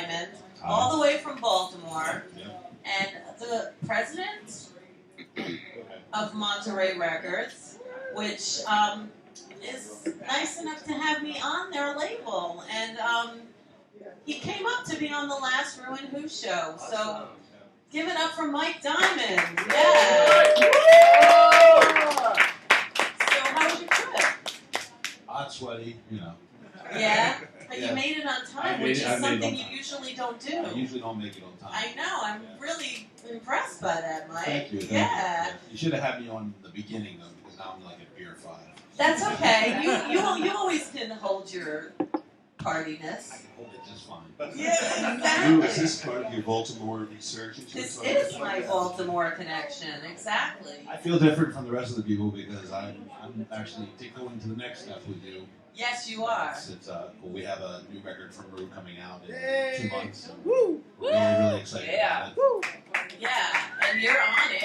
Diamond, all the way from Baltimore, and the president of MaNta ReCoRds, which is nice enough to have me on their label. And he came up to be on the last ReW and WhO show. So give it up for Mike Diamond. Yeah. So how was your trip? Hot, sweaty, you know. Yeah? But you made it on time, which is something you usually don't do. I usually don't make it on time. I know. I'm really impressed by that, Mike. Thank you. Yeah. You should have had me on the beginning, though, because now I'm like at beer 5. That's okay. You always can hold your tardiness. I can hold it just fine. Yeah, exactly. Is this part of your Baltimore resurgence? This is my Baltimore connection, exactly. I feel different from the rest of the people because I'm actually going to the next step with you. Yes, you are. It's cool. We have a new record from ReW coming out in 2 months. So we're really excited about it. Yeah, and you're on it.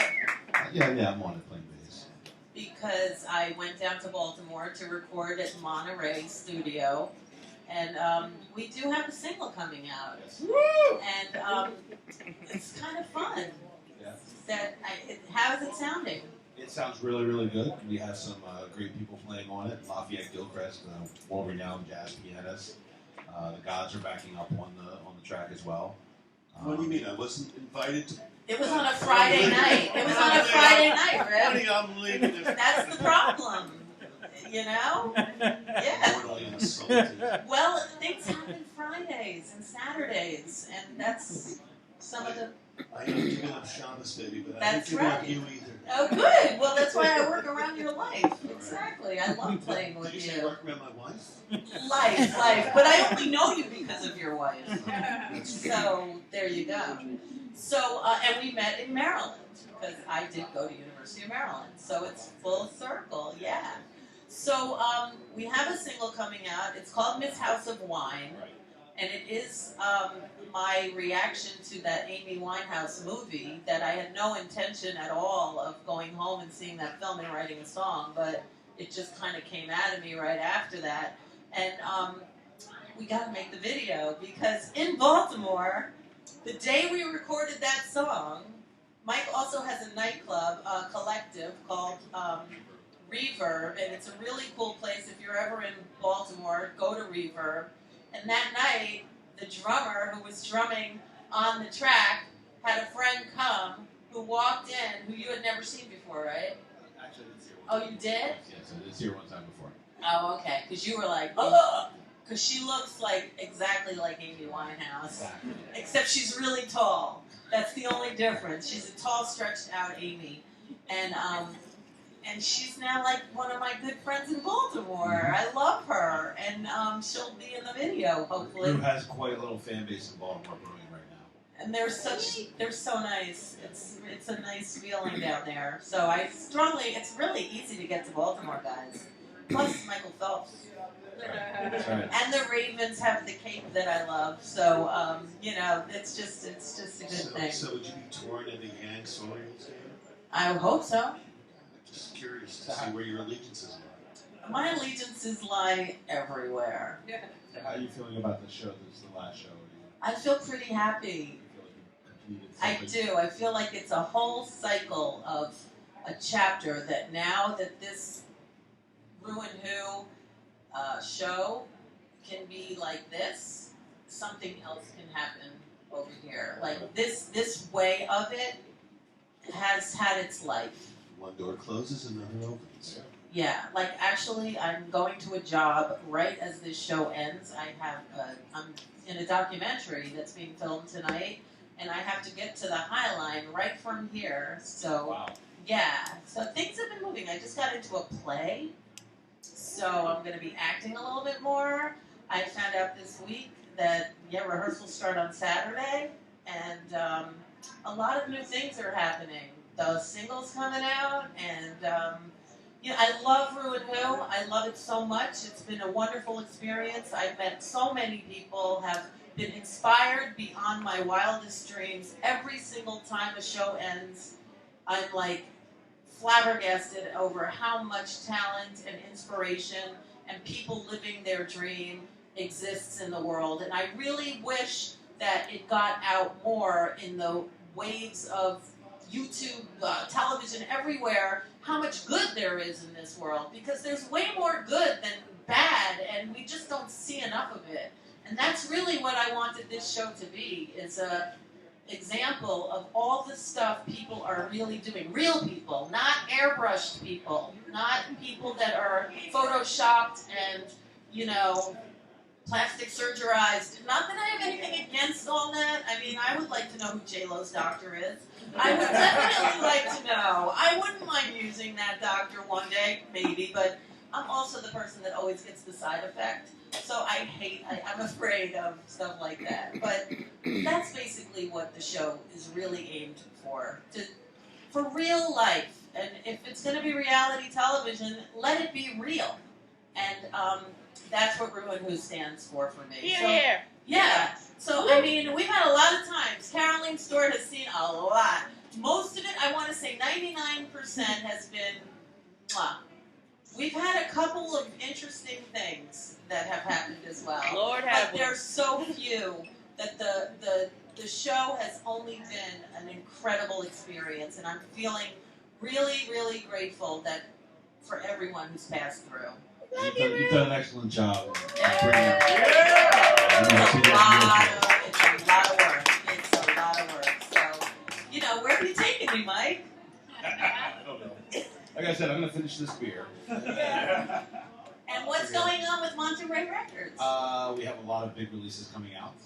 Yeah, I'm on it playing bass. Because I went down to Baltimore to record at Monterey Studio, and we do have a single coming out. And it's kind of fun. Yeah. How is it sounding? It sounds really, really good. We have some great people playing on it. Lafayette Gilchrist, world-renowned jazz pianist. The Gods are backing up on the track as well. What do you mean? I wasn't invited to... It was on a Friday night. It was on a Friday night, Rick. I'm leaving this. That's the problem. You know? Yeah. Mortally insulted. Well, things happen Fridays and Saturdays, and that's some of the... I ain't giving up Shabbos, baby, but I ain't That's giving up right. you either. Oh, good. Well, that's why I work around your life. Exactly. I love playing with Did you say you. work around my wife? Life. But I only know you because of your wife. So, there you go. So, and we met in Maryland, because I did go to University of Maryland. So it's full circle, yeah. So, we have a single coming out. It's called Miss House of Wine. And it is my reaction to that Amy Winehouse movie that I had no intention at all of going home and seeing that film and writing a song, but it just kind of came out of me right after that. And we got to make the video because in Baltimore, the day we recorded that song, Mike also has a nightclub, a collective called ReVerb, and it's a really cool place. If you're ever in Baltimore, go to ReVerb. And that night, the drummer who was drumming on the track had a friend come who walked in, who you had never seen before, right? Actually, I did see her Oh, you did? Yes, I did see her one time before. Oh, okay. Because you were like, oh! Because she looks like exactly like Amy Winehouse. Exactly. Except she's really tall. That's the only difference. She's a tall, stretched out Amy. And she's now like one of my good friends in Baltimore. I love her, and she'll be in the video hopefully. ReW has quite a little fan base in Baltimore brewing right now. And they're so nice. It's a nice feeling down there. So it's really easy to get to Baltimore, guys. Plus Michael Phelps. That's right. And the Ravens have the cape that I love. So it's just a good thing. So would you be touring at the Yanks Orioles game? I hope so. Just curious to see where your allegiances lie. My allegiances lie everywhere. So how are you feeling about this show? This is the last show. I feel pretty happy. Do you feel like you completed something? I do. I feel like it's a whole cycle of a chapter that now that this ReW and WhO show can be like this, something else can happen over here. Like this way of it has had its life. One door closes, another opens. Yeah, like actually I'm going to a job right as this show ends. I'm in a documentary that's being filmed tonight, and I have to get to the High Line right from here. So, Wow. yeah, so things have been moving. I just got into a play, so I'm going to be acting a little bit more. I found out this week that, rehearsals start on Saturday, and a lot of new things are happening. The single's coming out, and I love ReW and WhO. I love it so much. It's been a wonderful experience. I've met so many people, have been inspired beyond my wildest dreams. Every single time a show ends, I'm like flabbergasted over how much talent and inspiration and people living their dream exists in the world. And I really wish that it got out more in the waves of YouTube, television, everywhere, how much good there is in this world, because there's way more good than bad, and we just don't see enough of it. And that's really what I wanted this show to be, is a example of all the stuff people are really doing. Real people, not airbrushed people, not people that are photoshopped and, you know, plastic surgerized. Not that I have anything against all that. I mean, I would like to know who J-Lo's doctor is. I would definitely like to know. I wouldn't mind using that doctor one day, maybe, but I'm also the person that always gets the side effect. So I'm afraid of stuff like that. But that's basically what the show is really aimed for real life. And if it's going to be reality television, let it be real. And that's what ReW and WhO stands for me. Yeah. Yeah. So, I mean, we've had a lot of times. Caroline Stewart has seen a lot. Most of it, I want to say 99% has been mwah. We've had a couple of interesting things that have happened as well. Lord have But there's so few that the show has only been an incredible experience, and I'm feeling really, really grateful that for everyone who's passed through. You've done an excellent job. It's a lot of work. It's a lot of work. So, you know, where are you taking me, Mike? I don't know. Like I said, I'm going to finish this beer. And what's going on with MaNta RaY Records? We have a lot of big releases coming out.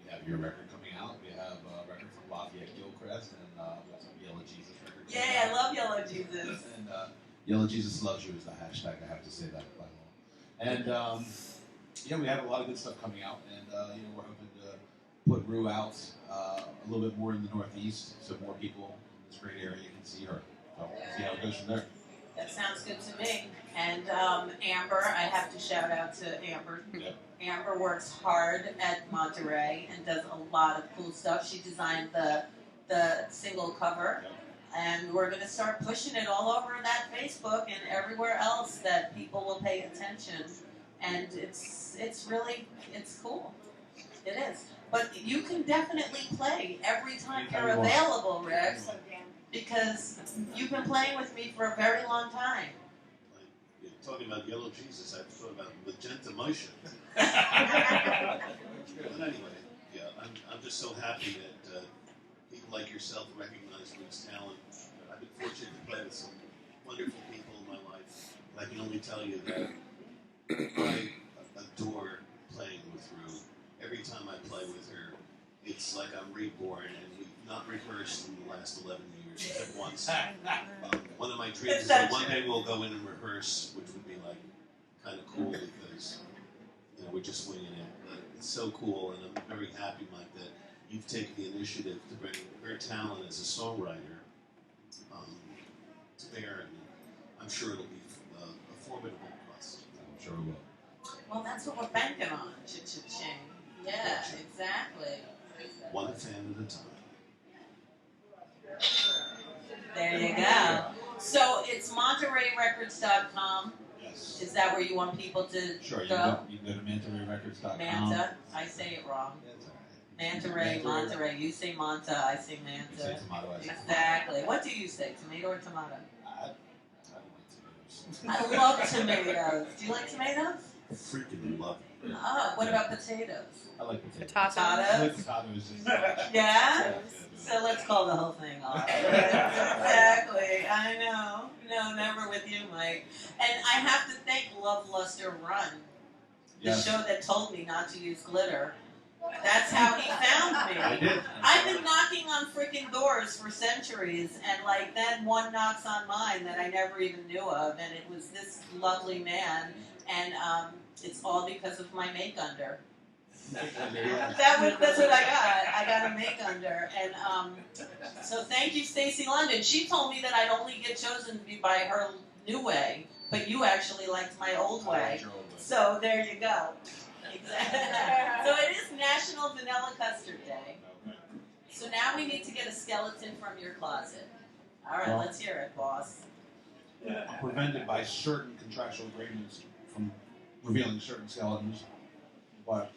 We have your record coming out. We have a record from Lafayette Gilchrist, and we have some Yellow Jesus record. Yeah, I love Yellow Jesus. And Yellow Jesus Loves You is the hashtag. I have to say that by law. And yeah, we have a lot of good stuff coming out, and you know, we're hoping to put ReW out a little bit more in the Northeast, so more people in this great area can see her. So see how it goes from there. That sounds good to me. And Amber, I have to shout out to Amber. Yep. Amber works hard at MaNta RaY and does a lot of cool stuff. She designed the single cover. Yep. And we're going to start pushing it all over that Facebook and everywhere else that people will pay attention. And it's cool. It is. But you can definitely play every time you're available, Rick, because you've been playing with me for a very long time. Like, you're talking about Yellow Jesus, I thought about Magenta Motion. But anyway, yeah, I'm just so happy that people like yourself recognize ReW's talent. I've been fortunate to play with some wonderful people in my life. And I can only tell you that I adore playing with ReW. Every time I play with her, it's like I'm reborn, and we've not rehearsed in the last 11 years except once. One of my dreams is that one day we'll go in and rehearse, which would be like kind of cool because you know we're just winging it. But it's so cool, and I'm very happy, Mike, that you've taken the initiative to bring her talent as a songwriter to bear, and I'm sure it'll be a formidable plus. I'm sure it will. Well, that's what we're banking on. Ch-ch-ching. Yeah, exactly. One fan at a time. There you go. So it's MantaRayRecords.com. Yes. Is that where you want people to Sure, you go? can go to MantaRayRecords.com. MaNta. I say it wrong. That's all right. MaNta RaY, MaNta RaY. You say MaNta, I say You MaNta. say tomato, I say Exactly. What do you say, tomato or tomato? I don't like tomatoes. I love tomatoes. Do you like tomatoes? I freaking love it. Oh, what about potatoes? I like potatoes. Potatoes. I like potatoes just as much. Yeah? Yeah. So let's call the whole thing off. Exactly. I know. No, never with you, Mike. And I have to thank Love Luster Run, the Yes. show that told me not to use glitter. That's how he found I me. did. I've been knocking on freaking doors for centuries, and like then one knocks on mine that I never even knew of, and it was this lovely man, and it's all because of my make under. That's what I got. I got a make under, and so thank you, Stacey London. She told me that I'd only get chosen to be by her new way, but you actually liked my old way. So there you go. Exactly. So it is National Vanilla Custard Day. So now we need to get a skeleton from your closet. All right, let's hear it, boss. I'm prevented by certain contractual agreements from revealing certain skeletons, but